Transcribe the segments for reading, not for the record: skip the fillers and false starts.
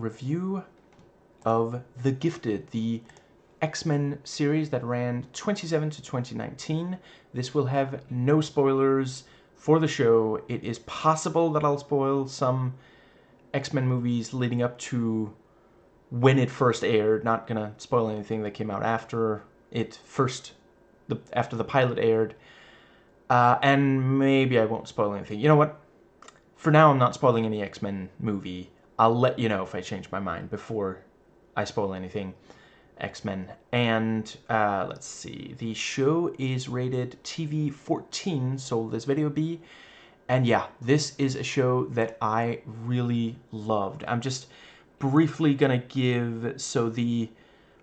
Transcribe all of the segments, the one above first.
review of The Gifted, the X-Men series that ran 2017 to 2019. This will have no spoilers for the show. It is possible that I'll spoil some X-Men movies leading up to when it first aired. Not gonna spoil anything that came out after it first, after the pilot aired. And maybe I won't spoil anything. You know what? For now, I'm not spoiling any X-Men movie. I'll let you know if I change my mind before I spoil anything X-Men. And let's see. The show is rated TV 14, so will this video be? And yeah, this is a show that I really loved. I'm just briefly gonna give, so the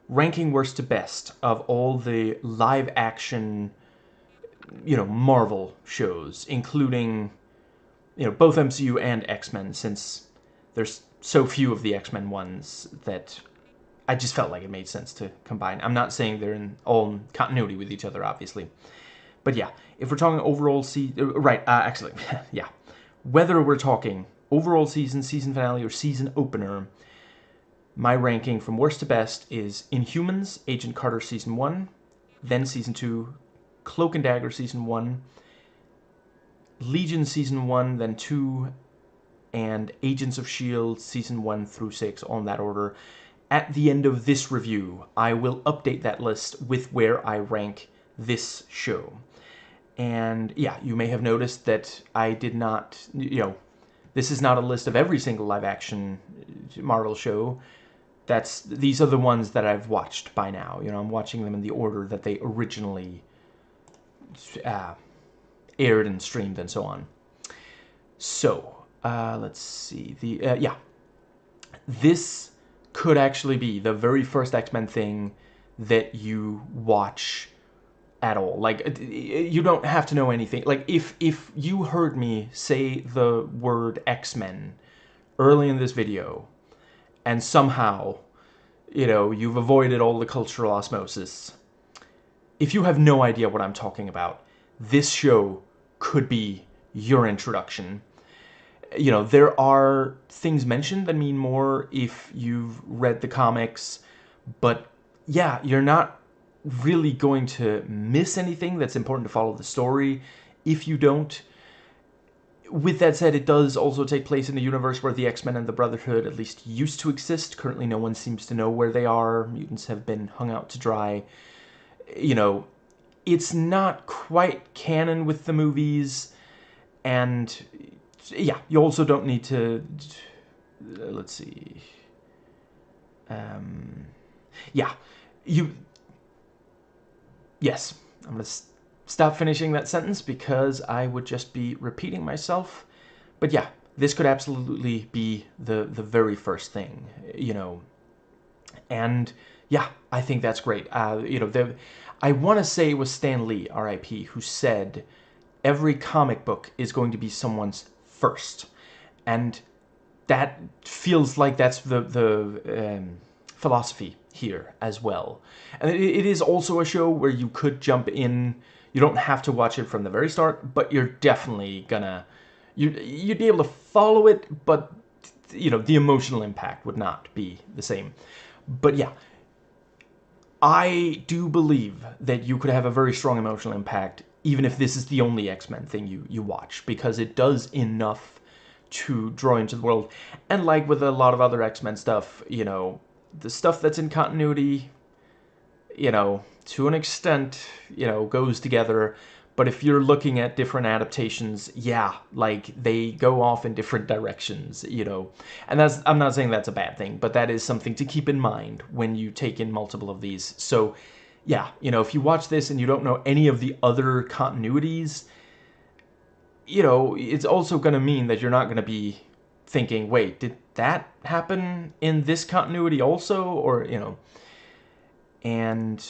ranking worst to best of all the live action, Marvel shows, including, both MCU and X-Men, since there's so few of the X-Men ones that I just felt like it made sense to combine. I'm not saying they're in all continuity with each other, obviously. But yeah, if we're talking overall yeah. Whether we're talking overall season, season finale, or season opener, my ranking from worst to best is Inhumans, Agent Carter Season 1, then Season 2, Cloak and Dagger Season 1, Legion Season 1, then 2, and Agents of S.H.I.E.L.D. Season 1 through 6, on that order. At the end of this review, I will update that list with where I rank this show. And yeah, you may have noticed that I did not, this is not a list of every single live-action Marvel show. These are the ones that I've watched by now. I'm watching them in the order that they originally aired and streamed and so on. So, let's see. This could actually be the very first X-Men thing that you watch at all. Like, you don't have to know anything. Like, if you heard me say the word X-Men early in this video, and somehow, you've avoided all the cultural osmosis, if you have no idea what I'm talking about, this show could be your introduction. There are things mentioned that mean more if you've read the comics, but yeah, you're not really going to miss anything that's important to follow the story if you don't. With that said, it does also take place in a universe where the X-Men and the Brotherhood at least used to exist. Currently, no one seems to know where they are. Mutants have been hung out to dry. It's not quite canon with the movies, and yeah, you also don't need to, let's see, yes, I'm going to stop finishing that sentence because I would just be repeating myself. But yeah, this could absolutely be the very first thing, and yeah, I think that's great. I want to say it was Stan Lee, R.I.P., who said every comic book is going to be someone's first, and that feels like that's the philosophy here as well. And it is also a show where you could jump in. You don't have to watch it from the very start, but you're definitely gonna, you'd be able to follow it, but the emotional impact would not be the same. But yeah, I do believe that you could have a very strong emotional impact even if this is the only X-Men thing you watch, because it does enough to draw into the world. And like with a lot of other X-Men stuff, the stuff that's in continuity, to an extent, goes together. But if you're looking at different adaptations, yeah, like, they go off in different directions, And I'm not saying that's a bad thing, but that is something to keep in mind when you take in multiple of these. So, yeah, if you watch this and you don't know any of the other continuities, it's also going to mean that you're not going to be thinking, wait, did that happen in this continuity also? Or, and,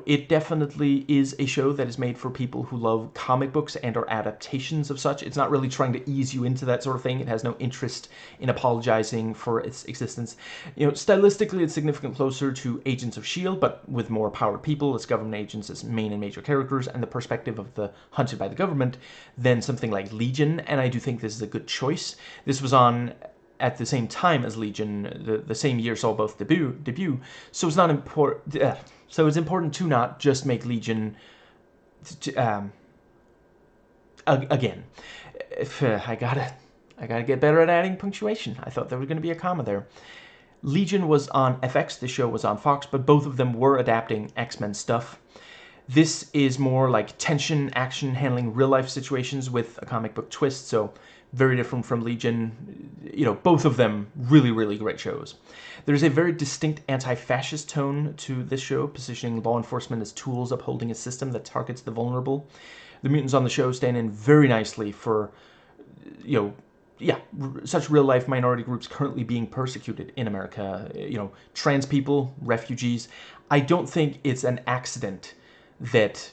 it definitely is a show that is made for people who love comic books and or adaptations of such. It's not really trying to ease you into that sort of thing. It has no interest in apologizing for its existence. Stylistically, it's significantly closer to Agents of S.H.I.E.L.D., but with more powered people as government agents as main and major characters, and the perspective of the hunted by the government, than something like Legion, and I do think this is a good choice. This was on at the same time as Legion. The same year saw both debut. So it's not important. So it's important to not just make Legion again. If, I gotta get better at adding punctuation. I thought there was going to be a comma there. Legion was on FX, the show was on Fox, but both of them were adapting X-Men stuff. This is more like tension, action, handling real-life situations with a comic book twist, so very different from Legion. You know, both of them really, really great shows. There's a very distinct anti-fascist tone to this show, positioning law enforcement as tools upholding a system that targets the vulnerable. The mutants on the show stand in very nicely for, you know, yeah, such real-life minority groups currently being persecuted in America. You know, trans people, refugees. I don't think it's an accident that...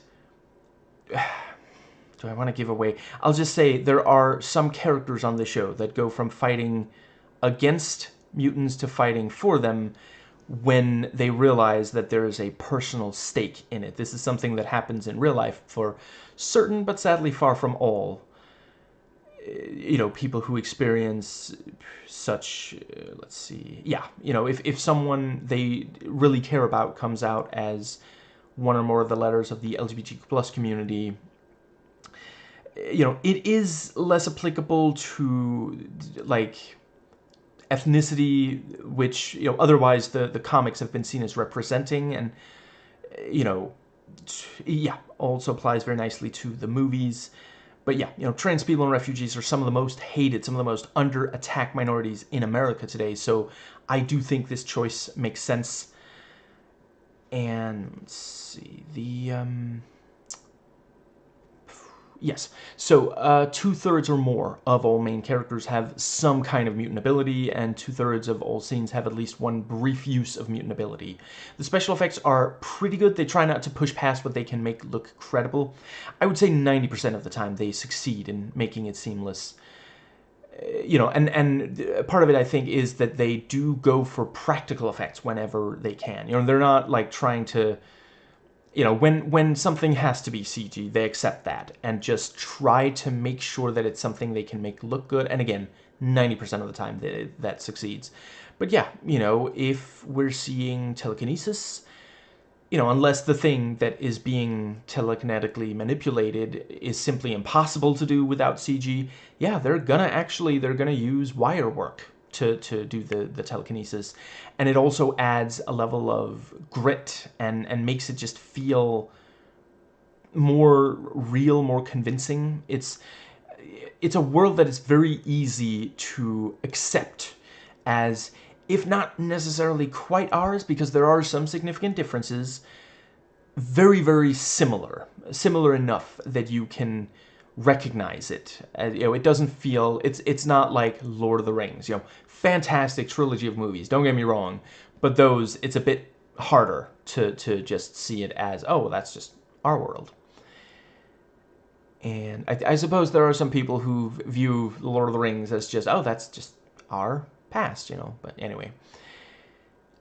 do I want to give away? I'll just say there are some characters on the show that go from fighting against mutants to fighting for them when they realize that there is a personal stake in it. This is something that happens in real life for certain, but sadly far from all, you know, people who experience such, let's see, yeah, you know, if someone they really care about comes out as one or more of the letters of the LGBTQ plus community, you know, it is less applicable to, like, ethnicity, which, you know, otherwise the comics have been seen as representing, and, you know, yeah, also applies very nicely to the movies. But yeah, you know, trans people and refugees are some of the most hated, some of the most under attack minorities in America today. So I do think this choice makes sense. And let's see, yes, so 2/3 or more of all main characters have some kind of mutant ability, and 2/3 of all scenes have at least one brief use of mutant ability. The special effects are pretty good. They try not to push past what they can make look credible. I would say 90% of the time they succeed in making it seamless. You know, and part of it, I think, is that they do go for practical effects whenever they can. You know, they're not like trying to... You know, when something has to be CG, they accept that and just try to make sure that it's something they can make look good. And again, 90% of the time that succeeds. But yeah, you know, if we're seeing telekinesis, you know, unless the thing that is being telekinetically manipulated is simply impossible to do without CG, yeah, they're gonna use wire work to do the telekinesis. And it also adds a level of grit and makes it just feel more real, more convincing. It's a world that is very easy to accept as, if not necessarily quite ours, because there are some significant differences, very, very similar enough that you can recognize it. You know, it doesn't feel, it's not like Lord of the Rings, you know, fantastic trilogy of movies, don't get me wrong, but those, it's a bit harder to just see it as, oh, well, that's just our world. And I suppose there are some people who view Lord of the Rings as just, oh, that's just our past, you know, but anyway.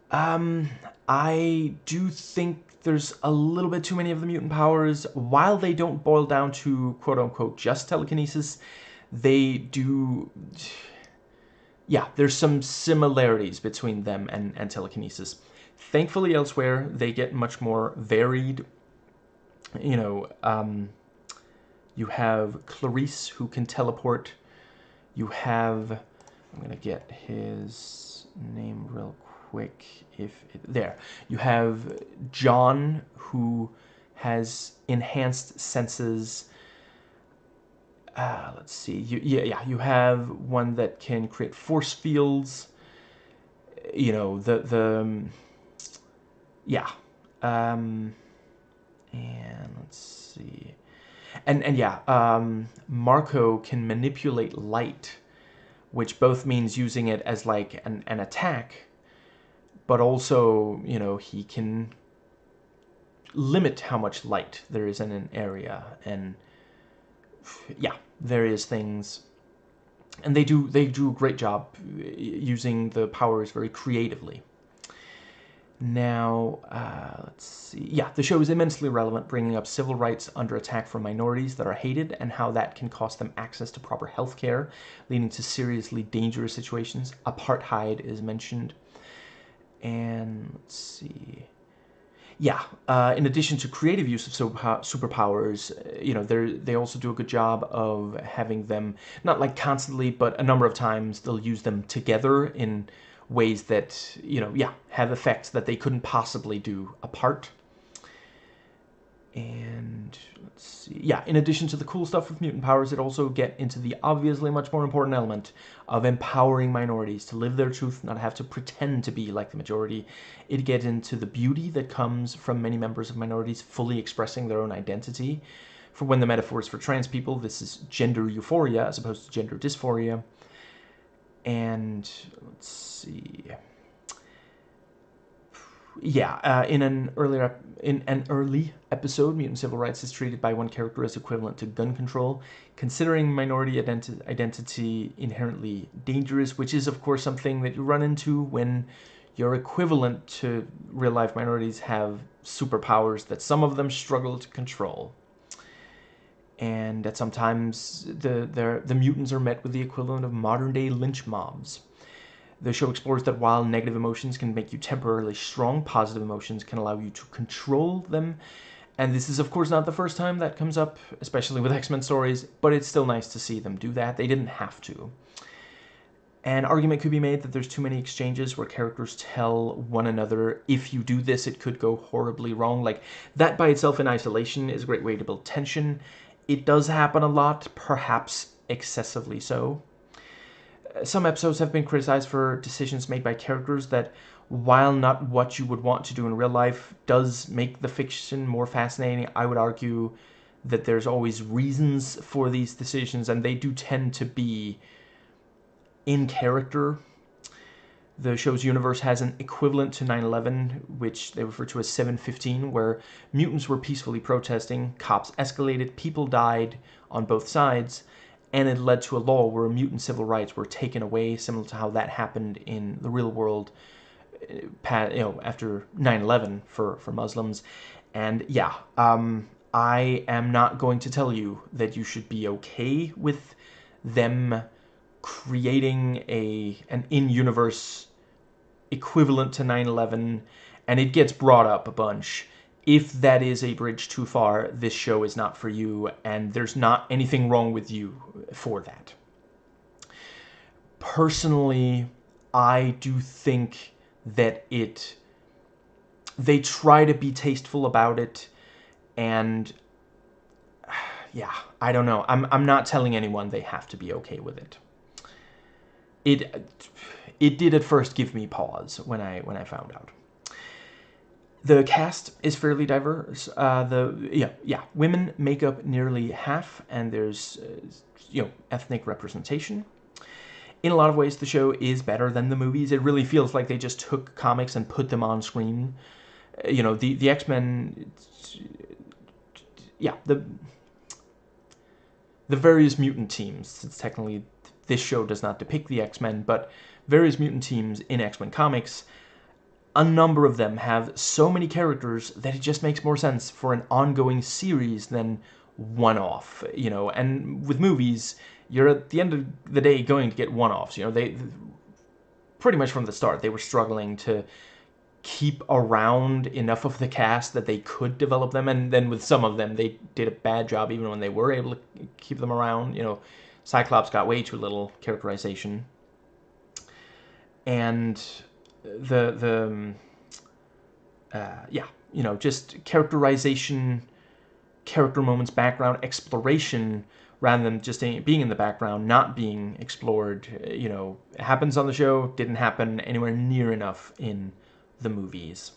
I do think there's a little bit too many of the mutant powers. While they don't boil down to quote-unquote just telekinesis, they do... Yeah, there's some similarities between them and telekinesis. Thankfully, elsewhere, they get much more varied. You know, you have Clarice, who can teleport. You have... I'm going to get his name real quick. There. You have John, who has enhanced senses. Let's see. You have one that can create force fields. You know, yeah. And let's see. And yeah, Marco can manipulate light, which both means using it as like an attack, but also, you know, he can limit how much light there is in an area, and yeah, various things. And they do a great job using the powers very creatively. Now, let's see. Yeah, the show is immensely relevant, bringing up civil rights under attack from minorities that are hated and how that can cost them access to proper health care, leading to seriously dangerous situations. Apartheid is mentioned. And let's see. Yeah, in addition to creative use of superpowers, they also do a good job of having them, not like constantly, but a number of times they'll use them together in ways that, have effects that they couldn't possibly do apart. And let's see. Yeah, in addition to the cool stuff with mutant powers, it also get into the obviously much more important element of empowering minorities to live their truth, not have to pretend to be like the majority. It gets into the beauty that comes from many members of minorities fully expressing their own identity. For when the metaphor is for trans people, this is gender euphoria as opposed to gender dysphoria. And let's see. Yeah, in an early episode, mutant civil rights is treated by one character as equivalent to gun control, considering minority identity inherently dangerous, which is of course something that you run into when your equivalent to real-life minorities have superpowers that some of them struggle to control. And that sometimes the mutants are met with the equivalent of modern-day lynch mobs. The show explores that while negative emotions can make you temporarily strong, positive emotions can allow you to control them. And this is, of course, not the first time that comes up, especially with X-Men stories, but it's still nice to see them do that. They didn't have to. An argument could be made that there's too many exchanges where characters tell one another, if you do this, it could go horribly wrong. Like, that by itself in isolation is a great way to build tension. It does happen a lot, perhaps excessively so. Some episodes have been criticized for decisions made by characters that, while not what you would want to do in real life, does make the fiction more fascinating. I would argue that there's always reasons for these decisions, and they do tend to be in character. The show's universe has an equivalent to 9/11, which they refer to as 7/15, where mutants were peacefully protesting, cops escalated, people died on both sides, and it led to a law where mutant civil rights were taken away, similar to how that happened in the real world, after 9/11 for Muslims. And yeah, I am not going to tell you that you should be okay with them creating an in-universe equivalent to 9/11, and it gets brought up a bunch. If that is a bridge too far, this show is not for you, and there's not anything wrong with you for that. Personally, I do think that they try to be tasteful about it, and yeah, I don't know. I'm not telling anyone they have to be okay with it. It did at first give me pause when I found out. The cast is fairly diverse. Women make up nearly half, and there's ethnic representation. In a lot of ways, the show is better than the movies. It really feels like they just took comics and put them on screen. The X-Men. Yeah, the various mutant teams. Since technically this show does not depict the X-Men, but various mutant teams in X-Men comics. A number of them have so many characters that it just makes more sense for an ongoing series than one-off, and with movies, you're at the end of the day going to get one-offs. They pretty much from the start, they were struggling to keep around enough of the cast that they could develop them, and then with some of them, they did a bad job even when they were able to keep them around. Cyclops got way too little characterization. And just characterization, character moments, background exploration, rather than just being in the background, not being explored. It happens on the show, didn't happen anywhere near enough in the movies.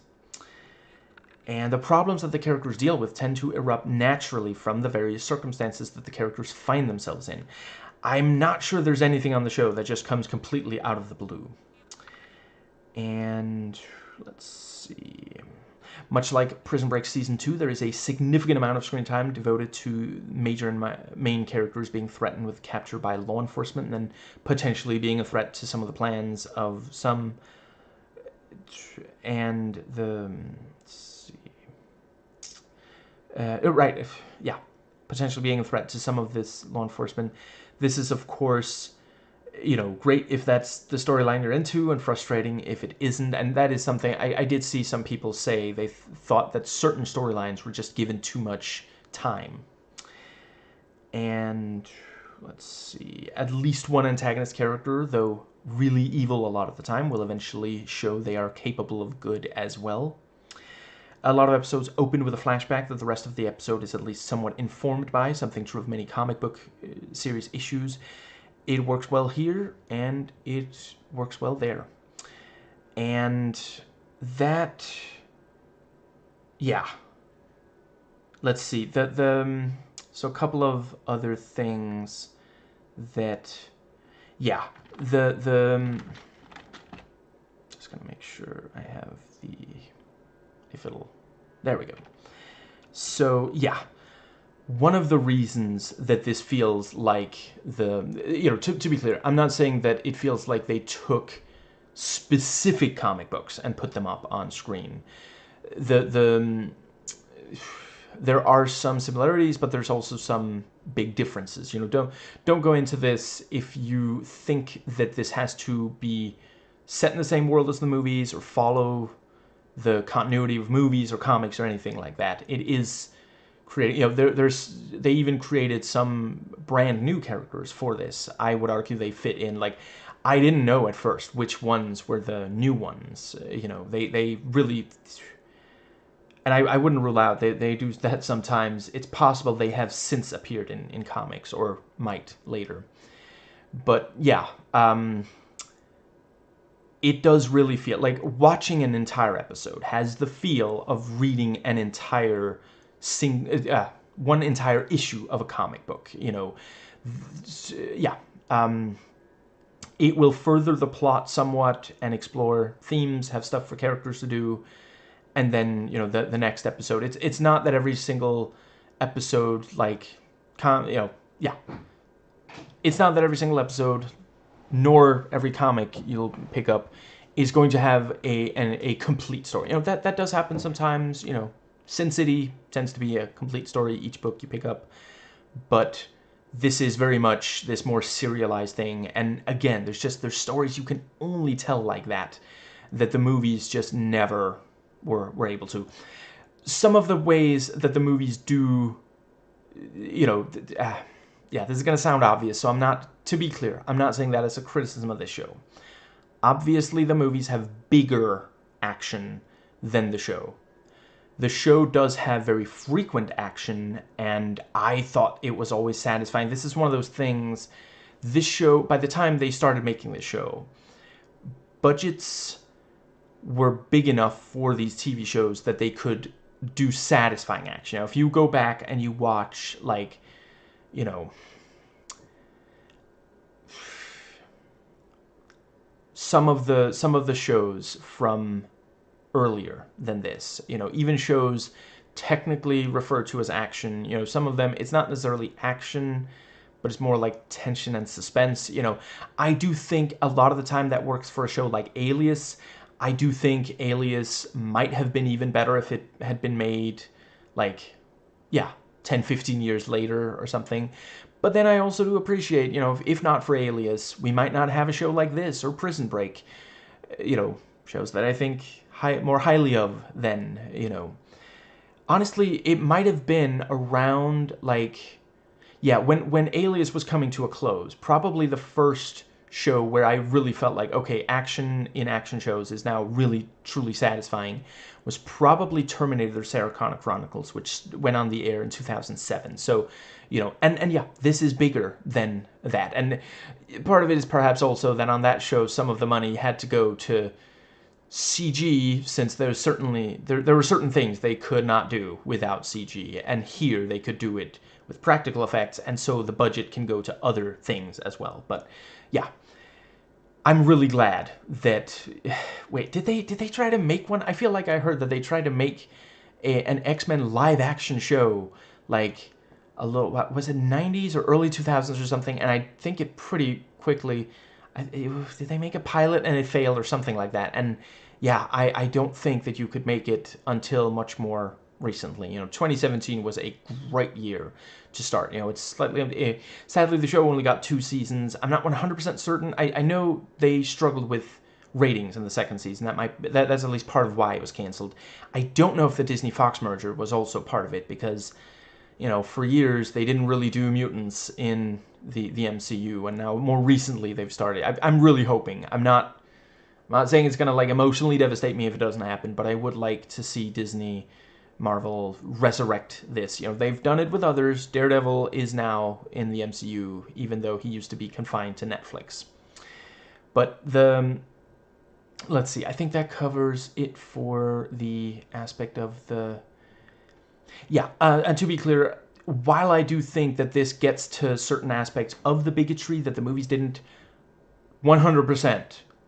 And the problems that the characters deal with tend to erupt naturally from the various circumstances that the characters find themselves in. I'm not sure there's anything on the show that just comes completely out of the blue. And let's see. Much like Prison Break Season 2, there is a significant amount of screen time devoted to major and main characters being threatened with capture by law enforcement and then potentially being a threat to some of the plans of some and the let's see, right, yeah, potentially being a threat to some of this law enforcement. This is, of course, great if that's the storyline you're into, and frustrating if it isn't. And that is something I did see some people say they thought that certain storylines were just given too much time. And let's see, at least one antagonist character, though really evil a lot of the time, will eventually show they are capable of good as well. A lot of episodes open with a flashback that the rest of the episode is at least somewhat informed by, something true of many comic book series issues. It works well here, and it works well there. And that, yeah. Let's see, so a couple of other things that, yeah, just gonna make sure I have there we go. So, yeah, one of the reasons that this feels like to be clear, I'm not saying that it feels like they took specific comic books and put them up on screen. There are some similarities, but there's also some big differences. Don't go into this if you think that this has to be set in the same world as the movies or follow the continuity of movies or comics or anything like that. It is created, they even created some brand new characters for this. I would argue they fit in, like, I didn't know at first which ones were the new ones. They really, and I wouldn't rule out they do that sometimes. It's possible they have since appeared in comics, or might later. But yeah, it does really feel like watching an entire episode has the feel of reading an entire one entire issue of a comic book. Yeah. It will further the plot somewhat and explore themes, have stuff for characters to do, and then the next episode. It's not that every single episode, like, yeah. It's not that every single episode, nor every comic you'll pick up, is going to have a complete story. That does happen sometimes. Sin City tends to be a complete story each book you pick up, but this is very much this more serialized thing. And again, there's stories you can only tell like that the movies just never were able to. Some of the ways that the movies do, yeah, this is going to sound obvious, so to be clear, I'm not saying that as a criticism of this show. Obviously, the movies have bigger action than the show. The show does have very frequent action, and I thought it was always satisfying. This is one of those things, this show, by the time they started making this show, budgets were big enough for these TV shows that they could do satisfying action. If you go back and you watch, like, some of the shows from earlier than this, even shows technically referred to as action, some of them, it's not necessarily action, but it's more like tension and suspense. I do think a lot of the time that works for a show like Alias. I do think Alias might have been even better if it had been made, like, 10, 15 years later or something. But then I also do appreciate, if not for Alias, we might not have a show like this, or Prison Break. Shows that I think more highly of than, Honestly, it might have been around, like, when Alias was coming to a close, probably the first show where I really felt like, okay, action in action shows is now really, truly satisfying, was probably Terminator Sarah Connor Chronicles, which went on the air in 2007. So, and yeah, this is bigger than that. And part of it is perhaps also that on that show, some of the money had to go to CG, since there's certainly, there were certain things they could not do without CG, and here they could do it with practical effects, and so the budget can go to other things as well. But yeah, I'm really glad that, wait, did they try to make one? I feel like I heard that they tried to make an X-Men live action show, like, a little, was it 90s or early 2000s or something, and I think it pretty quickly, did they make a pilot and it failed or something like that? And yeah, I don't think that you could make it until much more recently. 2017 was a great year to start. It's slightly, sadly the show only got 2 seasons. I'm not 100% certain. I know they struggled with ratings in the second season. That's at least part of why it was canceled. I don't know if the Disney Fox merger was also part of it, because for years they didn't really do mutants in the MCU, and now more recently they've started. I'm really hoping. I'm not saying it's gonna emotionally devastate me if it doesn't happen, but I would like to see Disney, Marvel resurrect this. They've done it with others. Daredevil is now in the MCU, even though he used to be confined to Netflix. But let's see, I think that covers it for the aspect of the... Yeah, and to be clear, while I do think that this gets to certain aspects of the bigotry that the movies didn't, 100%,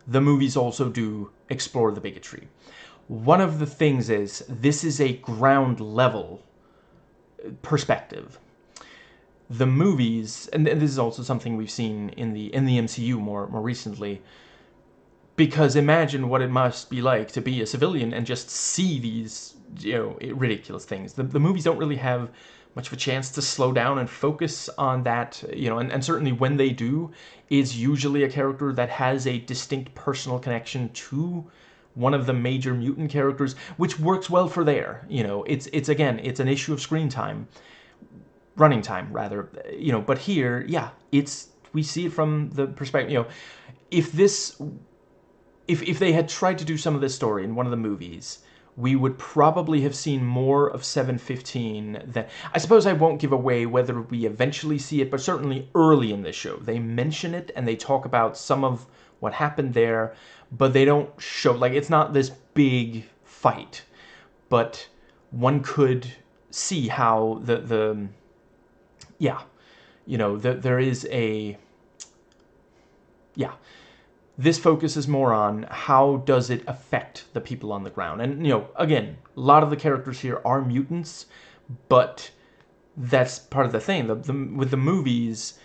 the movies also do explore the bigotry. One of the things is, this is a ground level perspective. The movies, and this is also something we've seen in the MCU more recently, because imagine what it must be like to be a civilian and just see these, ridiculous things. The movies don't really have much of a chance to slow down and focus on that, and certainly when they do, is usually a character that has a distinct personal connection to one of the major mutant characters, which works well for there. It's again, it's an issue of screen time, running time rather, but here, yeah, we see it from the perspective, if they had tried to do some of this story in one of the movies, we would probably have seen more of 715 than... I suppose I won't give away whether we eventually see it, but certainly early in this show. They mention it, and they talk about some of what happened there, but they don't show... it's not this big fight. But one could see how there is a... Yeah. This focuses more on how does it affect the people on the ground. And, again, a lot of the characters here are mutants, but that's part of the thing. With the movies,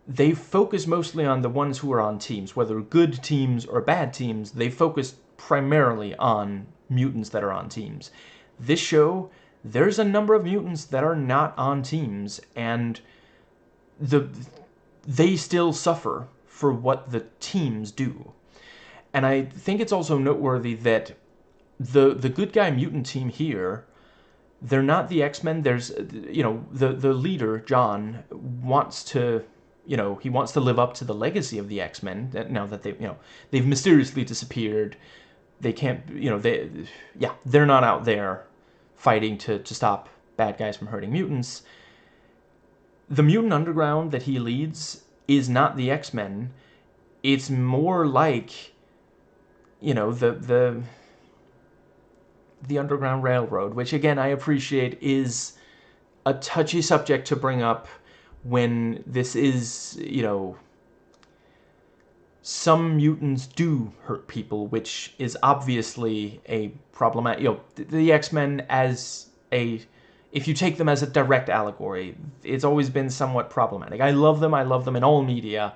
they focus mostly on the ones who are on teams. Whether good teams or bad teams, they focus primarily on mutants that are on teams. This show, there's a number of mutants that are not on teams, and they still suffer for what the teams do. And I think it's also noteworthy that the good guy mutant team here, they're not the X-Men. There's, the leader, John, wants to, he wants to live up to the legacy of the X-Men now that they've mysteriously disappeared. They can't, they're not out there fighting to stop bad guys from hurting mutants. The mutant underground that he leads is not the X-Men. It's more like, the Underground Railroad, which again I appreciate is a touchy subject to bring up when this is, some mutants do hurt people, which is obviously a problematic, the X-Men as if you take them as a direct allegory, it's always been somewhat problematic. I love them in all media,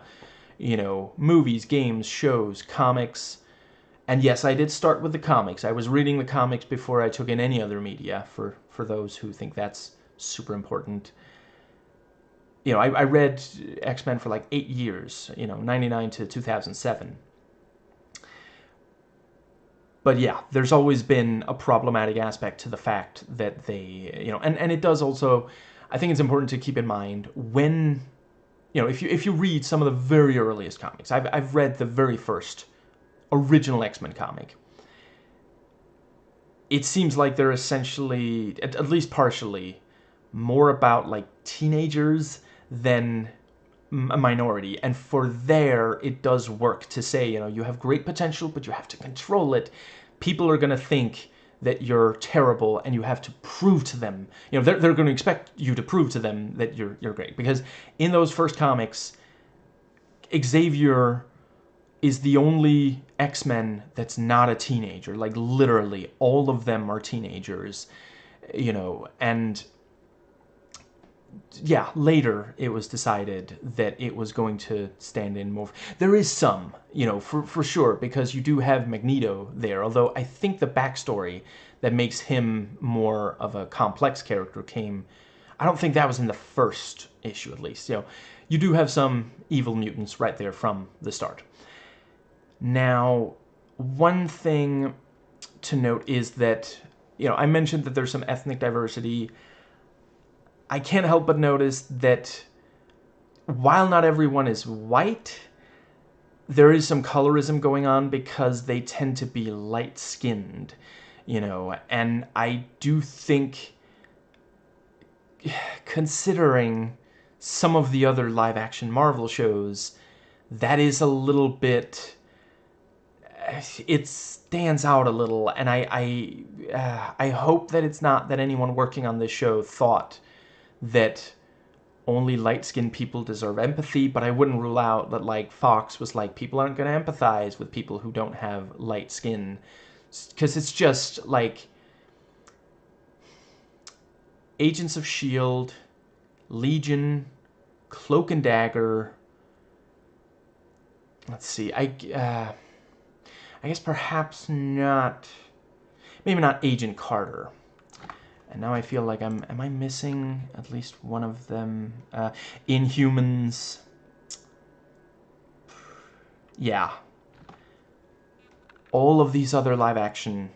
movies, games, shows, comics. And yes, I did start with the comics. I was reading the comics before I took in any other media, for those who think that's super important. I read X-Men for 8 years, 99 to 2007. But yeah, there's always been a problematic aspect to the fact that they, and it does also, I think it's important to keep in mind when, if you read some of the very earliest comics, I've read the very first original X-Men comic. It seems like they're essentially, at least partially, more about teenagers than a minority. And for there, it does work to say, you have great potential, but you have to control it. People are going to think that you're terrible, and you have to prove to them, they're going to expect you to prove to them that you're great. Because in those first comics, Xavier is the only X-Men that's not a teenager. Literally, all of them are teenagers, and yeah, later it was decided that it was going to stand in more. There is some, you know, for sure, because you do have Magneto there, although I think the backstory that makes him more of a complex character came, I don't think that was in the first issue, at least. You know, you do have some evil mutants right there from the start. Now, one thing to note is that, you know, I mentioned that there's some ethnic diversity. I can't help but notice that while not everyone is white, there is some colorism going on because they tend to be light-skinned, you know, and I do think, considering some of the other live-action Marvel shows, that is a little bit, it stands out a little, and I hope that it's not that anyone working on this show thought that only light-skinned people deserve empathy, but I wouldn't rule out that, like, Fox was like, people aren't going to empathize with people who don't have light skin, because it's just, like, Agents of S.H.I.E.L.D., Legion, Cloak and Dagger, let's see, I guess perhaps not, maybe not Agent Carter. And now I feel like am I missing at least one of them? Inhumans. Yeah. All of these other live-action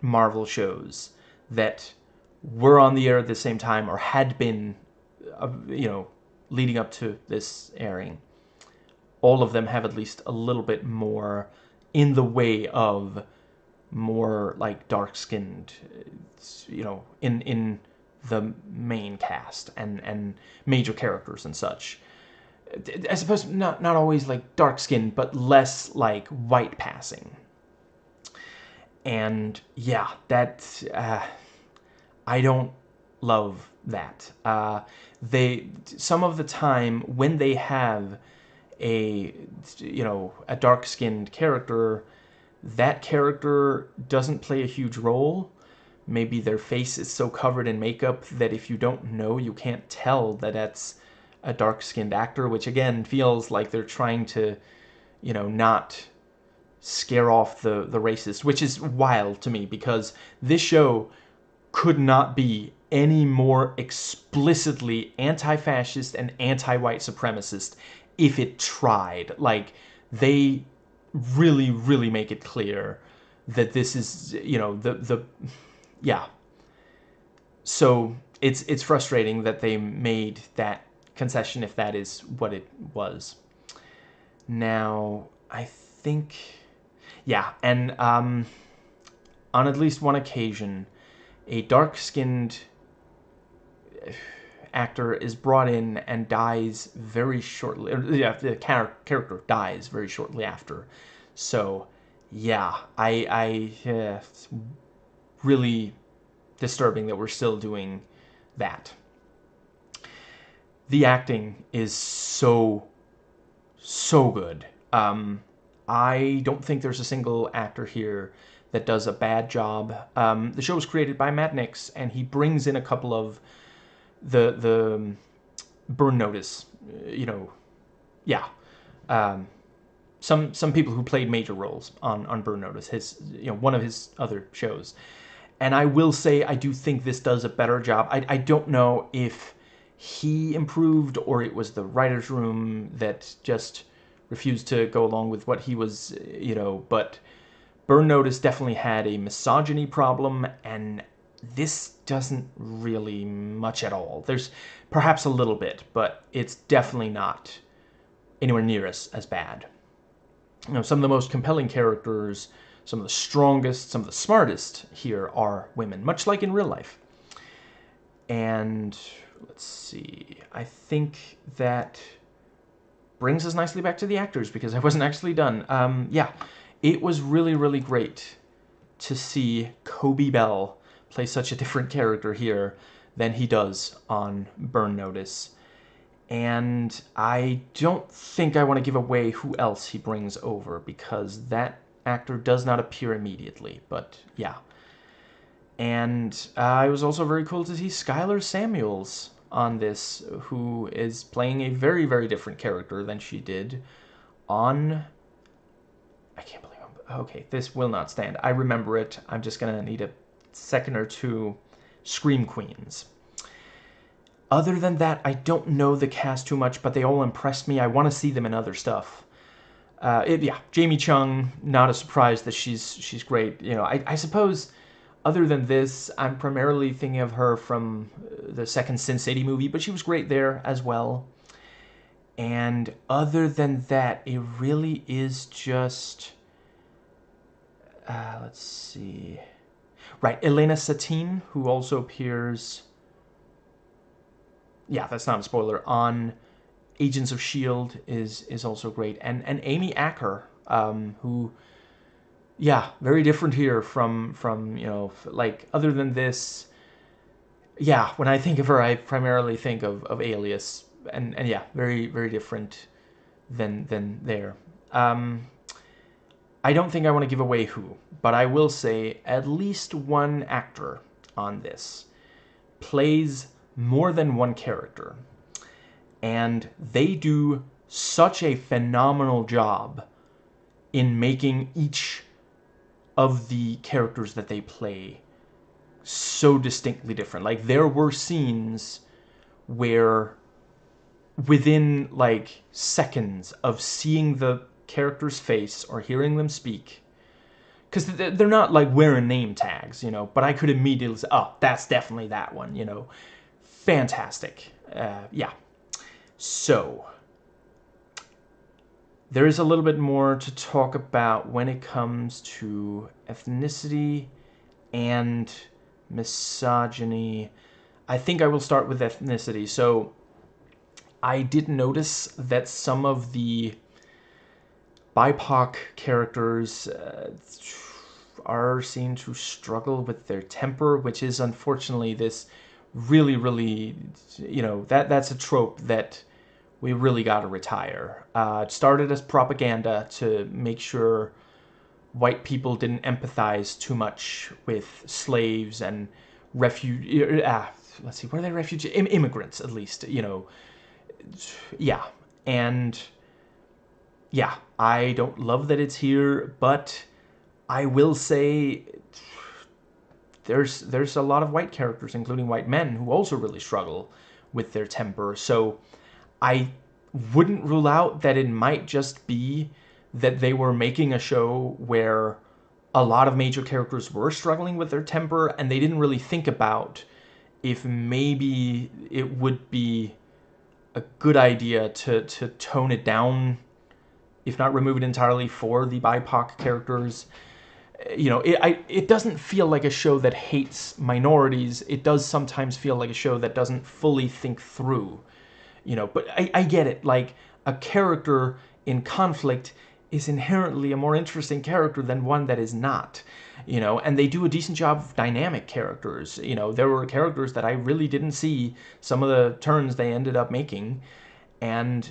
Marvel shows that were on the air at the same time or had been, you know, leading up to this airing, all of them have at least a little bit more in the way of more, like, dark-skinned, you know, in the main cast and major characters and such. I suppose not always, like, dark-skinned, but less, like, white passing. And, yeah, that, I don't love that. Some of the time, when they have a, you know, a dark-skinned character, that character doesn't play a huge role. Maybe their face is so covered in makeup that if you don't know, you can't tell that that's a dark-skinned actor, which again feels like they're trying to, you know, not scare off the racist, which is wild to me because this show could not be any more explicitly anti-fascist and anti-white supremacist if it tried. Like, they really, really make it clear that this is, you know, yeah. So it's frustrating that they made that concession, if that is what it was. Now, I think, yeah, and on at least one occasion, a dark-skinned actor is brought in and dies very shortly. Yeah, the character dies very shortly after. So, yeah, it's really disturbing that we're still doing that. The acting is so good. I don't think there's a single actor here that does a bad job. The show was created by Matt Nix, and he brings in a couple of the Burn Notice, you know, yeah, some people who played major roles on Burn Notice, his, you know, one of his other shows. And I will say I do think this does a better job. I don't know if he improved or it was the writer's room that just refused to go along with what he was, you know, but Burn Notice definitely had a misogyny problem, and this doesn't really much at all. There's perhaps a little bit, but it's definitely not anywhere near as bad. You know, some of the most compelling characters, some of the strongest, some of the smartest here are women, much like in real life. And let's see, I think that brings us nicely back to the actors because I wasn't actually done. Yeah, it was really, really great to see Kobe Bell play such a different character here than he does on Burn Notice. And I don't think I want to give away who else he brings over because that actor does not appear immediately, but yeah. And it was also very cool to see Skylar Samuels on this who is playing a very, very different character than she did on... I can't believe I'm... Okay, this will not stand. I remember it. I'm just going to need a second or two. Scream Queens. Other than that, I don't know the cast too much, but they all impressed me. I want to see them in other stuff. Yeah, Jamie Chung, not a surprise that she's great. You know, I suppose other than this, I'm primarily thinking of her from the second Sin City movie, but she was great there as well. And other than that, it really is just... let's see... Right, Elena Satine, who also appears... Yeah, that's not a spoiler. On Agents of S.H.I.E.L.D. is also great. And Amy Acker, who... Yeah, very different here from, you know, like, other than this... Yeah, when I think of her, I primarily think of Alias. And yeah, very, very different than there. I don't think I want to give away who, but I will say at least one actor on this plays more than one character. And they do such a phenomenal job in making each of the characters that they play so distinctly different. Like, there were scenes where within, like, seconds of seeing the character's face or hearing them speak, because they're not, like, wearing name tags, you know, but I could immediately say, oh, that's definitely that one, you know. Fantastic. Yeah. So, there is a little bit more to talk about when it comes to ethnicity and misogyny. I think I will start with ethnicity. So, I did notice that some of the BIPOC characters are seen to struggle with their temper, which is unfortunately this really, really, you know, that's a trope that we really got to retire. It started as propaganda to make sure white people didn't empathize too much with slaves and let's see, were they refugees? Immigrants, at least, you know. Yeah, and yeah, I don't love that it's here, but I will say there's a lot of white characters, including white men, who also really struggle with their temper. So I wouldn't rule out that it might just be that they were making a show where a lot of major characters were struggling with their temper, and they didn't really think about if maybe it would be a good idea to tone it down, if not remove it entirely, for the BIPOC characters. You know, it doesn't feel like a show that hates minorities. It does sometimes feel like a show that doesn't fully think through, you know. But I get it. Like, a character in conflict is inherently a more interesting character than one that is not, you know. And they do a decent job of dynamic characters. You know, there were characters that I really didn't see some of the turns they ended up making, and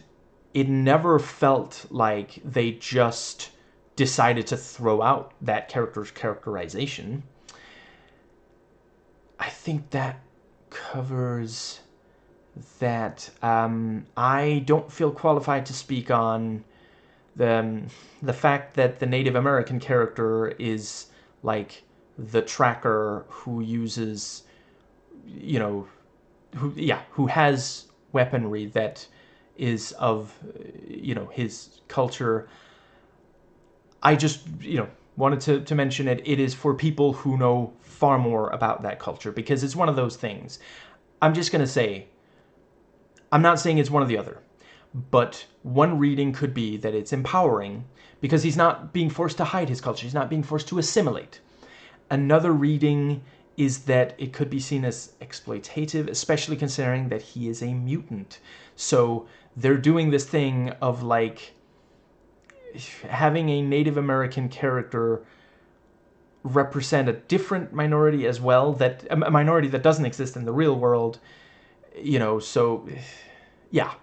it never felt like they just decided to throw out that character's characterization. I think that covers that. I don't feel qualified to speak on the fact that the Native American character is like the tracker who uses, you know, who has weaponry that is of, you know, his culture. I just, you know, wanted to mention it. It is for people who know far more about that culture, because it's one of those things. I'm just going to say, I'm not saying it's one or the other, but one reading could be that it's empowering because he's not being forced to hide his culture. He's not being forced to assimilate. Another reading is that it could be seen as exploitative, especially considering that he is a mutant. So they're doing this thing of, like, having a Native American character represent a different minority as well, that a minority that doesn't exist in the real world, you know. So yeah,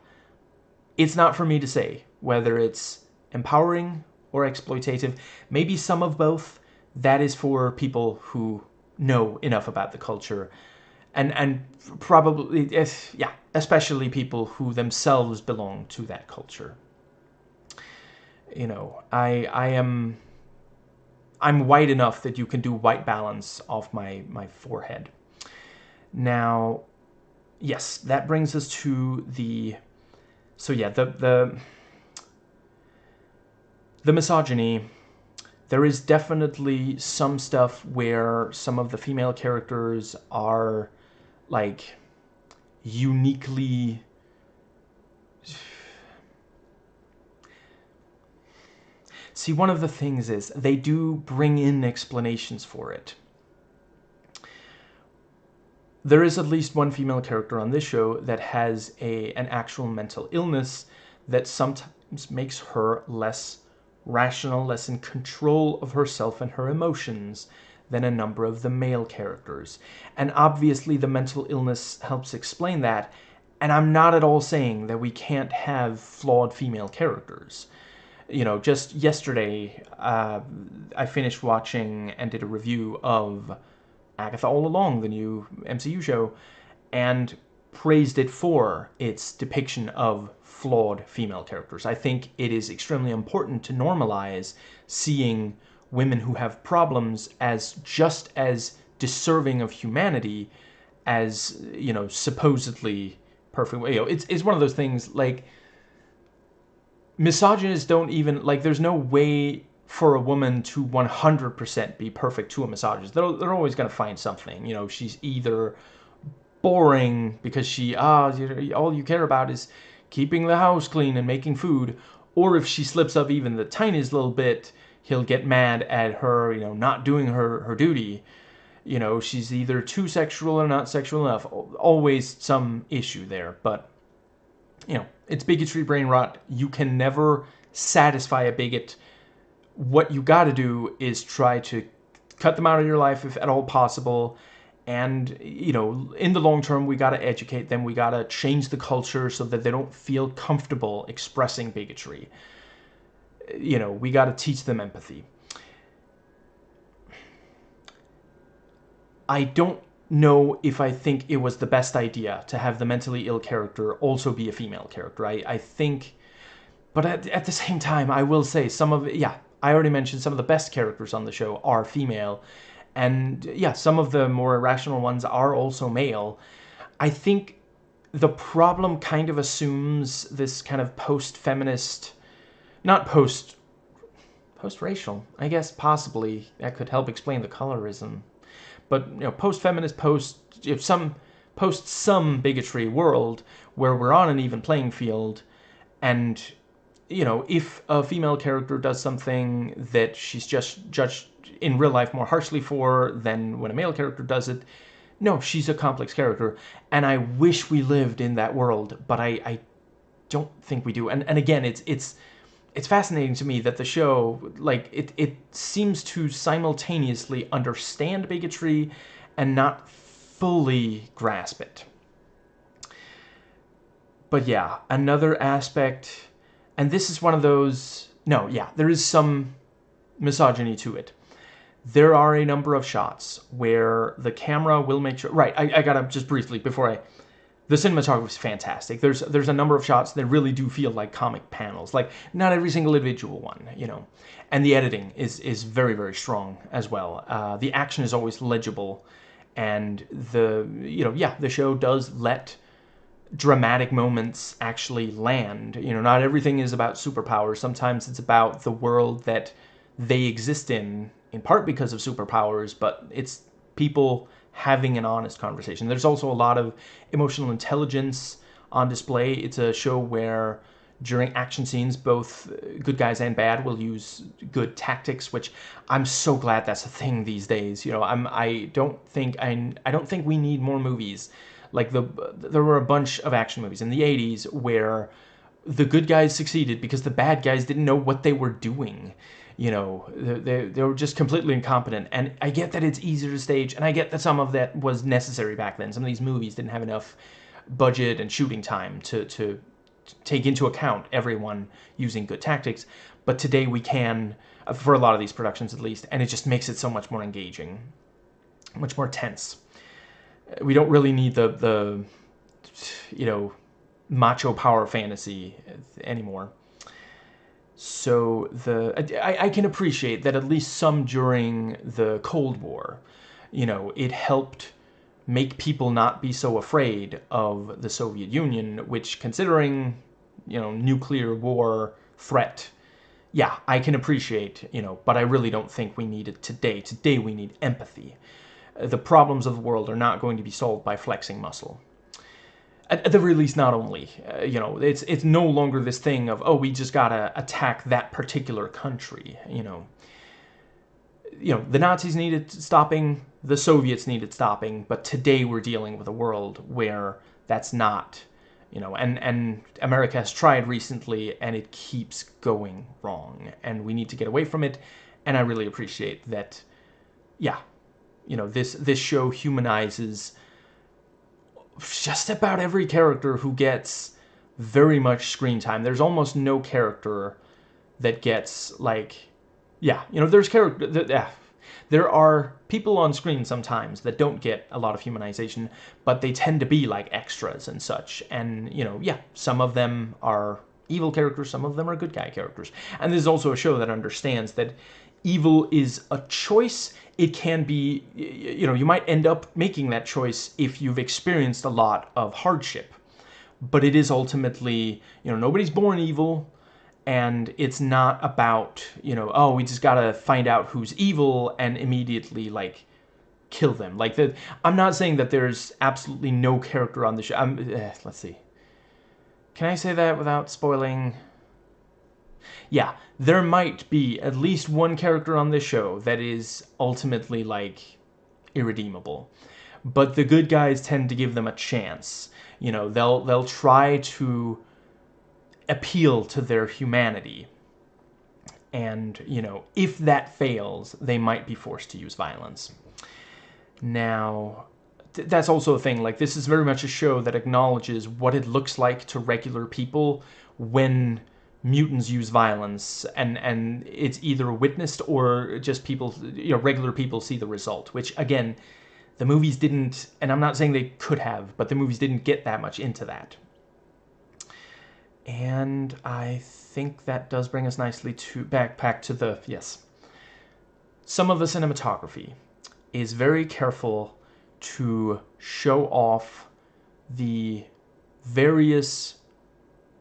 it's not for me to say whether it's empowering or exploitative. Maybe some of both. That is for people who know enough about the culture. and probably, yeah, especially people who themselves belong to that culture. You know, I'm white enough that you can do white balance off my forehead. Now, yes, that brings us to the, so yeah, the misogyny. There is definitely some stuff where some of the female characters are like uniquely, see, one of the things is they do bring in explanations for it. There is at least one female character on this show that has an actual mental illness that sometimes makes her less rational, less in control of herself and her emotions than a number of the male characters. And obviously the mental illness helps explain that, and I'm not at all saying that we can't have flawed female characters. You know, just yesterday, I finished watching and did a review of Agatha All Along, the new MCU show, and praised it for its depiction of flawed female characters. I think it is extremely important to normalize seeing women who have problems as just as deserving of humanity as, you know, supposedly perfect. You know, it's one of those things, like, misogynists don't even, like, there's no way for a woman to 100% be perfect to a misogynist. They're always going to find something. You know, she's either boring because she, all you care about is keeping the house clean and making food, or if she slips up even the tiniest little bit, he'll get mad at her, you know, not doing her duty. You know, she's either too sexual or not sexual enough. Always some issue there, but, you know, it's bigotry, brain rot. You can never satisfy a bigot. What you got to do is try to cut them out of your life if at all possible. And, you know, in the long term, we got to educate them. We got to change the culture so that they don't feel comfortable expressing bigotry. You know, we got to teach them empathy. I don't know if I think it was the best idea to have the mentally ill character also be a female character. I think, but at the same time, I will say some of it, yeah, I already mentioned some of the best characters on the show are female. And yeah, some of the more irrational ones are also male. I think the problem kind of assumes this kind of post-feminist, not post-racial, I guess possibly that could help explain the colorism. But, you know, post-feminist, some bigotry world where we're on an even playing field, and, you know, if a female character does something that she's just judged in real life more harshly for than when a male character does it, no, she's a complex character, and I wish we lived in that world, but I don't think we do. And again, it's fascinating to me that the show, like, it seems to simultaneously understand bigotry and not fully grasp it. But yeah, another aspect, and this is one of those, no, yeah, there is some misogyny to it. There are a number of shots where the camera will make sure, right, I gotta just briefly, the cinematography is fantastic. There's a number of shots that really do feel like comic panels, like not every single individual one, you know. And the editing is very, very strong as well. The action is always legible, and the show does let dramatic moments actually land. You know, not everything is about superpowers. Sometimes it's about the world that they exist in part because of superpowers, but it's people having an honest conversation. There's also a lot of emotional intelligence on display. It's a show where during action scenes, both good guys and bad will use good tactics, which I'm so glad that's a thing these days. You know, I don't think we need more movies. Like there were a bunch of action movies in the 80s where the good guys succeeded because the bad guys didn't know what they were doing. You know, they were just completely incompetent. And I get that it's easier to stage, and I get that some of that was necessary back then. Some of these movies didn't have enough budget and shooting time to take into account everyone using good tactics. But today we can, for a lot of these productions at least, and it just makes it so much more engaging, much more tense. We don't really need the you know, macho power fantasy anymore. So I can appreciate that at least some during the Cold War, you know, it helped make people not be so afraid of the Soviet Union, which, considering, you know, nuclear war threat, yeah, I can appreciate, you know, but I really don't think we need it today. Today we need empathy. The problems of the world are not going to be solved by flexing muscle. At the very least, not only. You know, it's no longer this thing of, oh, we just gotta attack that particular country. You know, the Nazis needed stopping, the Soviets needed stopping, but today we're dealing with a world where that's not, you know, and America has tried recently, and it keeps going wrong, and we need to get away from it. And I really appreciate that. Yeah, you know, this show humanizes just about every character who gets very much screen time. There's almost no character that gets, like, yeah, you know, there are people on screen sometimes that don't get a lot of humanization, but they tend to be like extras and such. And, you know, yeah, some of them are evil characters, some of them are good guy characters. And this is also a show that understands that evil is a choice. It can be, you know, you might end up making that choice if you've experienced a lot of hardship. But it is ultimately, you know, nobody's born evil, and it's not about, you know, oh, we just gotta find out who's evil and immediately, like, kill them. Like, I'm not saying that there's absolutely no character on the show. Let's see. Can I say that without spoiling? Yeah, there might be at least one character on this show that is ultimately, like, irredeemable. But the good guys tend to give them a chance. You know, they'll try to appeal to their humanity. And, you know, if that fails, they might be forced to use violence. Now, that's also a thing. Like, this is very much a show that acknowledges what it looks like to regular people when mutants use violence, and it's either witnessed or just people, you know, regular people see the result, which, again, the movies didn't, and I'm not saying they could have, but the movies didn't get that much into that. And I think that does bring us nicely to back to the, yes. Some of the cinematography is very careful to show off the various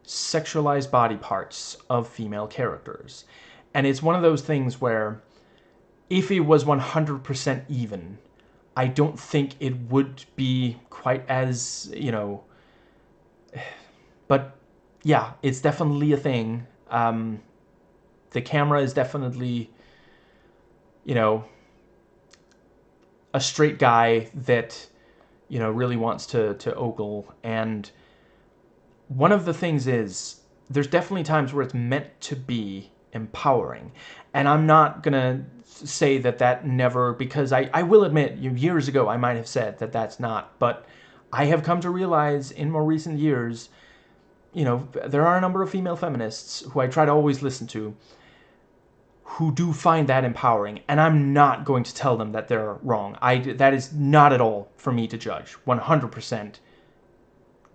sexualized body parts of female characters. And it's one of those things where if it was 100% even, I don't think it would be quite as, you know, but yeah, it's definitely a thing. The camera is definitely, you know, a straight guy that, you know, really wants to ogle. And one of the things is, there's definitely times where it's meant to be empowering. And I'm not going to say that never, because I will admit, years ago I might have said that that's not, but I have come to realize in more recent years, you know, there are a number of female feminists who I try to always listen to who do find that empowering, and I'm not going to tell them that they're wrong. That is not at all for me to judge. 100%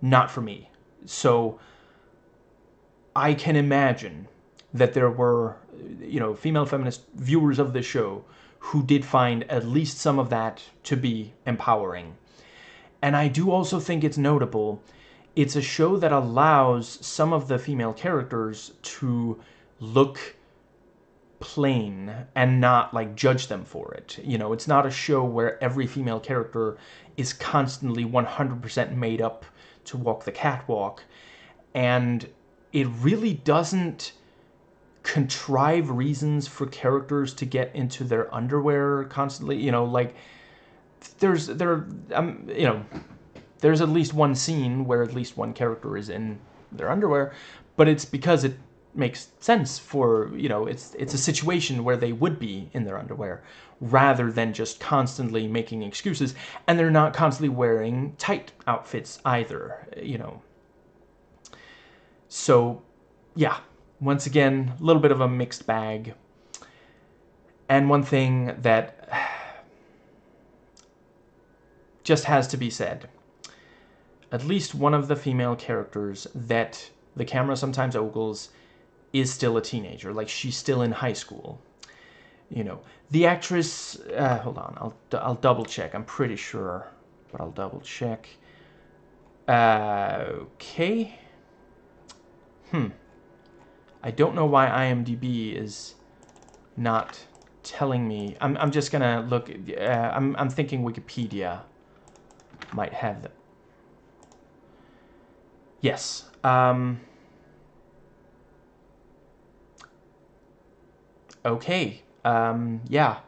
not for me. So I can imagine that there were, you know, female feminist viewers of this show who did find at least some of that to be empowering. And I do also think it's notable, it's a show that allows some of the female characters to look plain and not, like, judge them for it. You know, it's not a show where every female character is constantly 100% made up to walk the catwalk. And it really doesn't contrive reasons for characters to get into their underwear constantly. You know, like, there's at least one scene where at least one character is in their underwear, but it's because it makes sense for, you know, it's a situation where they would be in their underwear, rather than just constantly making excuses. And they're not constantly wearing tight outfits either, you know. So, yeah, once again, a little bit of a mixed bag. And one thing that just has to be said. At least one of the female characters that the camera sometimes ogles is still a teenager. Like, she's still in high school. You know, the actress... hold on, I'll double check. I'm pretty sure, but I'll double check. Okay. I don't know why IMDb is not telling me. I'm just gonna look. I'm thinking Wikipedia might have them. Yes. Okay. Yeah.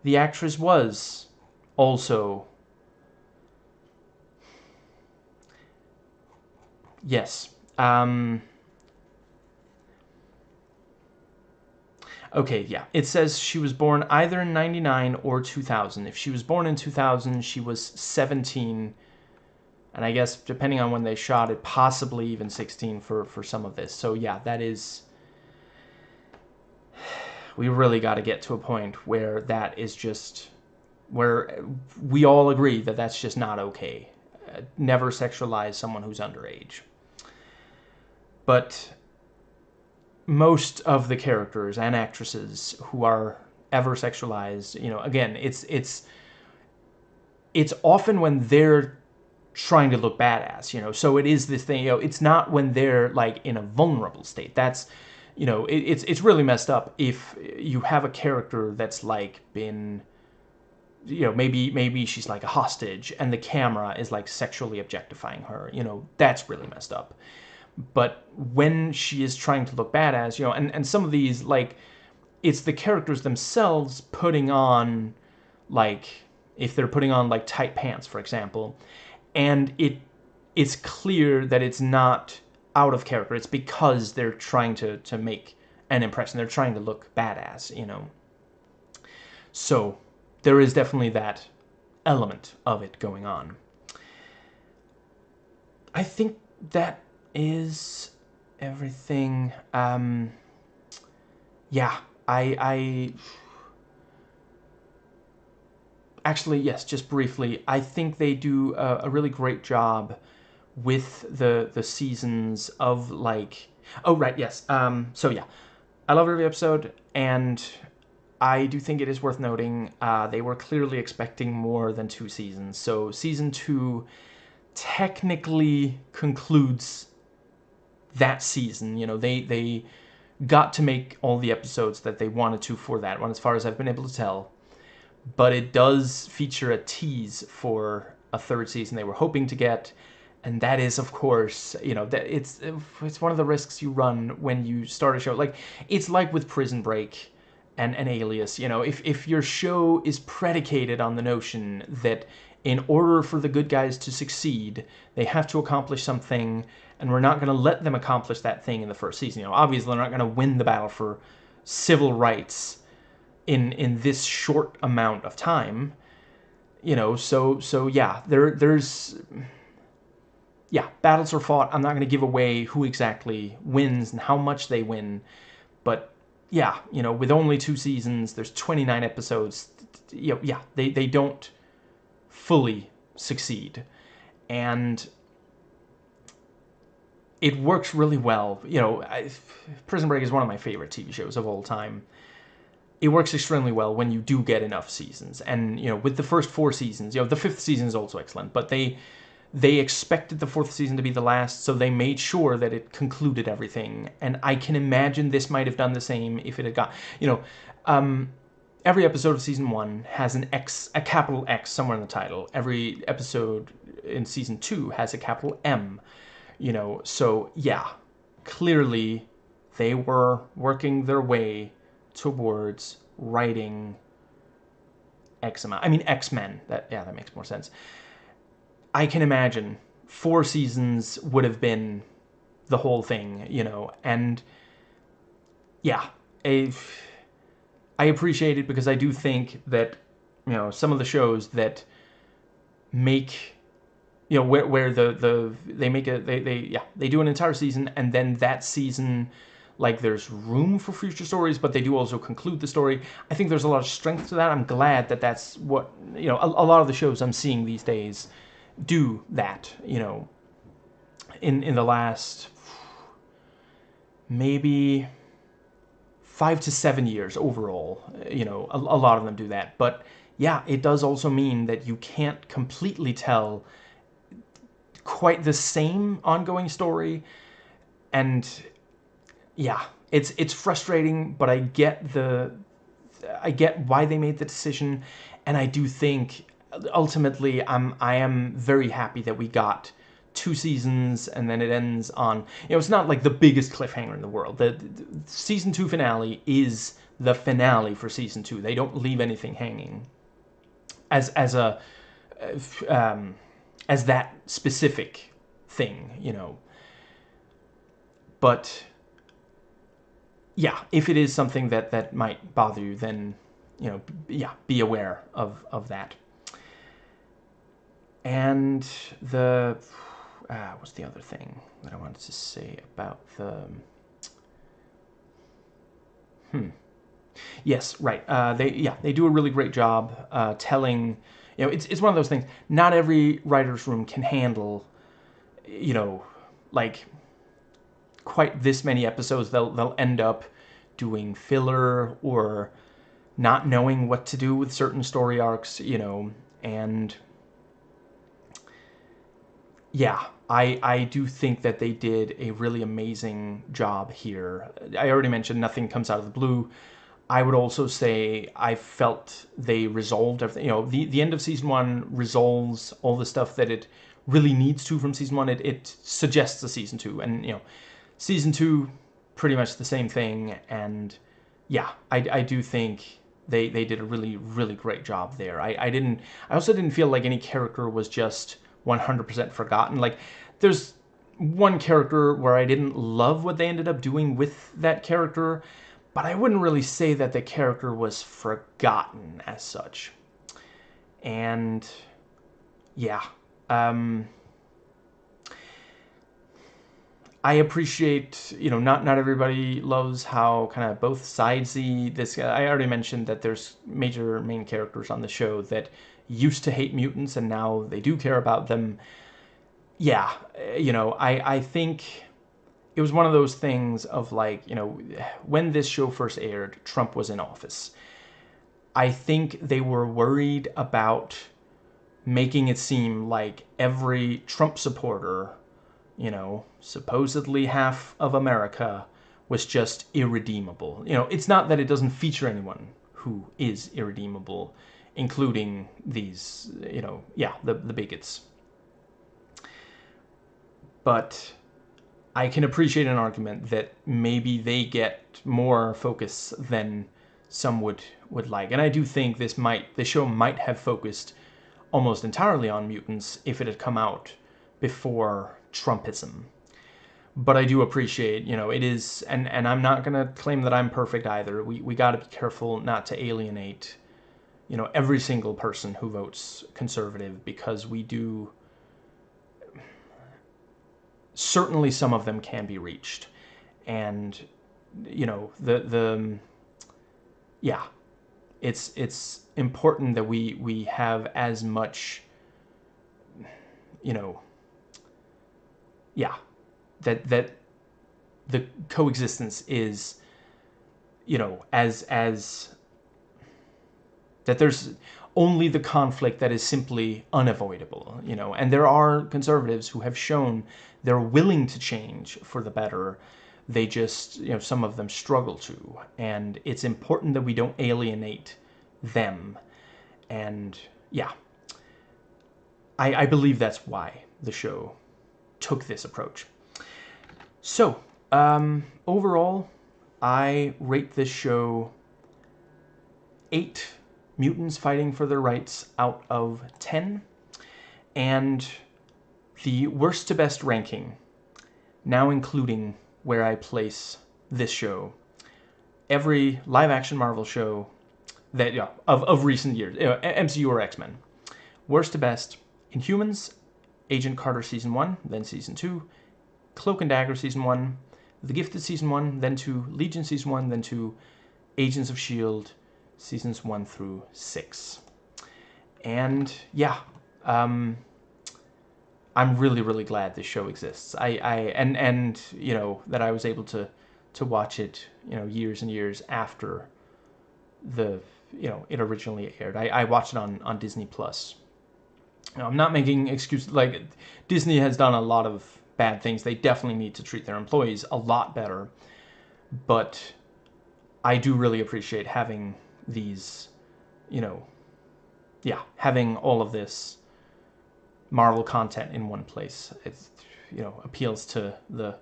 The actress was also... Yes. Okay, yeah. It says she was born either in 99 or 2000. If she was born in 2000, she was 17. And I guess, depending on when they shot it, possibly even 16 for some of this. So, yeah, that is... We really got to get to a point where that is just... Where we all agree that that's just not okay. Never sexualize someone who's underage. But most of the characters and actresses who are ever sexualized, you know, again, it's often when they're trying to look badass, you know. So it is this thing, you know, it's not when they're like in a vulnerable state. That's, you know, it's really messed up if you have a character that's like been, you know, maybe she's like a hostage and the camera is like sexually objectifying her, you know. That's really messed up. But when she is trying to look badass, you know, and some of these, like, it's the characters themselves putting on, like, if they're putting on, like, tight pants, for example, and it's clear that it's not out of character. It's because they're trying to make an impression. They're trying to look badass, you know. So there is definitely that element of it going on. I think that is everything. Yeah, I actually, yes, just briefly, I think they do a really great job with the seasons of, like... Oh, right, yes. So, yeah, I love every episode, and I do think it is worth noting they were clearly expecting more than 2 seasons. So, Season 2 technically concludes that season. You know, they got to make all the episodes that they wanted to for that one, as far as I've been able to tell. But it does feature a tease for a 3rd season they were hoping to get, and that is, of course, you know, that it's one of the risks you run when you start a show. Like, it's like with Prison Break and Alias, you know, if your show is predicated on the notion that in order for the good guys to succeed, they have to accomplish something, and we're not going to let them accomplish that thing in the 1st season. You know, obviously they're not going to win the battle for civil rights in this short amount of time. You know, so yeah, there's yeah, battles are fought. I'm not going to give away who exactly wins and how much they win, but yeah, you know, with only 2 seasons, there's 29 episodes. You know, yeah, they don't fully succeed, and it works really well. You know, Prison Break is one of my favorite TV shows of all time. It works extremely well when you do get enough seasons, and, you know, with the first 4 seasons, you know, the 5th season is also excellent, but they expected the 4th season to be the last, so they made sure that it concluded everything. And I can imagine this might have done the same if it had got, you know, every episode of season 1 has an X, a capital X somewhere in the title. Every episode in season 2 has a capital M, you know. So yeah, clearly they were working their way towards writing X-Men. That makes more sense. I can imagine 4 seasons would have been the whole thing, you know, and yeah, I appreciate it, because I do think that, you know, some of the shows that make, you know, where they make they do an entire season, and then that season like there's room for future stories, but they do also conclude the story. I think there's a lot of strength to that. I'm glad that that's what, you know, a lot of the shows I'm seeing these days do that, you know, in the last maybe 5 to 7 years overall, you know, a lot of them do that. But yeah, it does also mean that you can't completely tell quite the same ongoing story. And yeah, it's frustrating, but I get why they made the decision, and I do think ultimately I am very happy that we got 2 seasons and then it ends on, you know, it's not like the biggest cliffhanger in the world. The season 2 finale is the finale for season 2. They don't leave anything hanging as that specific thing, you know. But yeah, if it is something that might bother you, then, you know, yeah, be aware of that. And the what's the other thing that I wanted to say about the yes, right. They do a really great job telling. You know, it's one of those things. Not every writer's room can handle, you know, like quite this many episodes. They'll end up doing filler or not knowing what to do with certain story arcs, you know, and yeah, I do think that they did a really amazing job here. I already mentioned nothing comes out of the blue. I would also say I felt they resolved everything. You know, the end of season 1 resolves all the stuff that it really needs to from season 1. It suggests a season 2, and, you know, season 2, pretty much the same thing. And yeah, I do think they did a really, really great job there. I also didn't feel like any character was just 100% forgotten. Like, there's one character where I didn't love what they ended up doing with that character, but I wouldn't really say that the character was forgotten as such. And yeah, I appreciate, you know, not everybody loves how kind of both sides see this. I already mentioned that there's major main characters on the show that used to hate mutants and now they do care about them. Yeah, you know, I think it was one of those things of, like, you know, when this show first aired, Trump was in office. I think they were worried about making it seem like every Trump supporter, you know, supposedly half of America, was just irredeemable. You know, it's not that it doesn't feature anyone who is irredeemable, including these, you know, yeah, the bigots. But I can appreciate an argument that maybe they get more focus than some would like. And I do think the show might have focused almost entirely on mutants if it had come out before Trumpism. But I do appreciate, you know, it is, and I'm not going to claim that I'm perfect either. We got to be careful not to alienate, you know, every single person who votes conservative, because we do, certainly some of them can be reached. And, you know, yeah, it's important that we have as much, you know, yeah, that the coexistence is, you know, as that there's only the conflict that is simply unavoidable, you know. And there are conservatives who have shown they're willing to change for the better. They just, you know, some of them struggle to, and it's important that we don't alienate them. And yeah, I believe that's why the show took this approach. So, overall, I rate this show 8 mutants fighting for their rights out of 10. And the worst to best ranking, now including where I place this show, every live-action Marvel show that, yeah, of recent years, MCU or X-Men. Worst to best: Inhumans, Agent Carter Season 1, then Season 2, Cloak and Dagger Season 1, The Gifted Season 1, then to Legion Season 1, then to Agents of S.H.I.E.L.D. Seasons 1 through 6. And yeah, I'm really, really glad this show exists. And you know, that I was able to watch it, you know, years and years after the, you know, it originally aired. I watched it on Disney Plus. Now, I'm not making excuses. Like, Disney has done a lot of bad things. They definitely need to treat their employees a lot better. But I do really appreciate having these, you know, yeah, having all of this Marvel content in one place. It, you know, appeals to the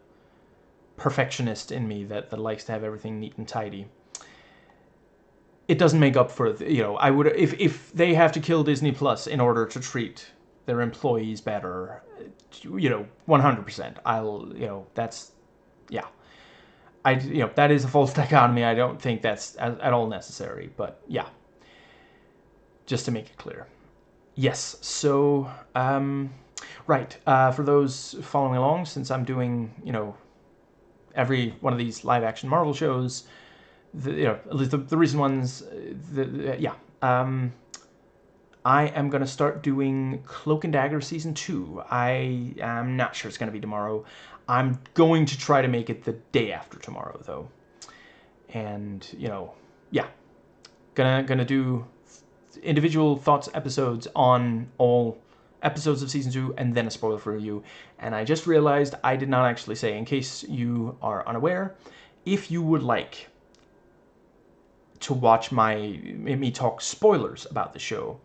perfectionist in me that likes to have everything neat and tidy. It doesn't make up for, you know, I would, if they have to kill Disney Plus in order to treat their employees better, you know, 100%. I'll, you know, that's, yeah. You know, that is a false dichotomy. I don't think that's at all necessary, but yeah. Just to make it clear. Yes, so, right, for those following along, since I'm doing, you know, every one of these live-action Marvel shows, you know, at least the recent ones, yeah, I am going to start doing Cloak and Dagger Season 2. I am not sure it's going to be tomorrow. I'm going to try to make it the day after tomorrow, though. And, you know, yeah, gonna do individual thoughts episodes on all episodes of Season 2, and then a spoiler for review. And I just realized I did not actually say, in case you are unaware, if you would like to watch me talk spoilers about the show,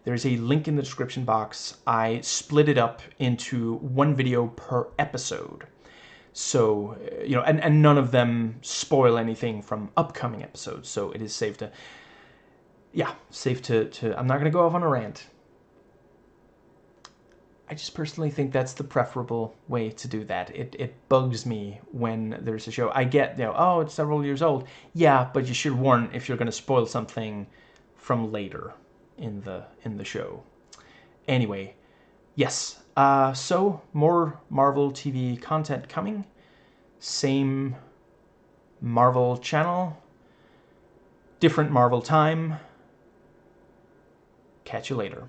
there's a link in the description box. I split it up into one video per episode. So, you know, and none of them spoil anything from upcoming episodes. So it is safe to, yeah, safe to I'm not going to go off on a rant. I just personally think that's the preferable way to do that. It bugs me when there's a show. I get, you know, oh, it's several years old. Yeah, but you should warn if you're going to spoil something from later in the show. Anyway, yes. So more Marvel TV content coming. Same Marvel channel. Different Marvel time. Catch you later.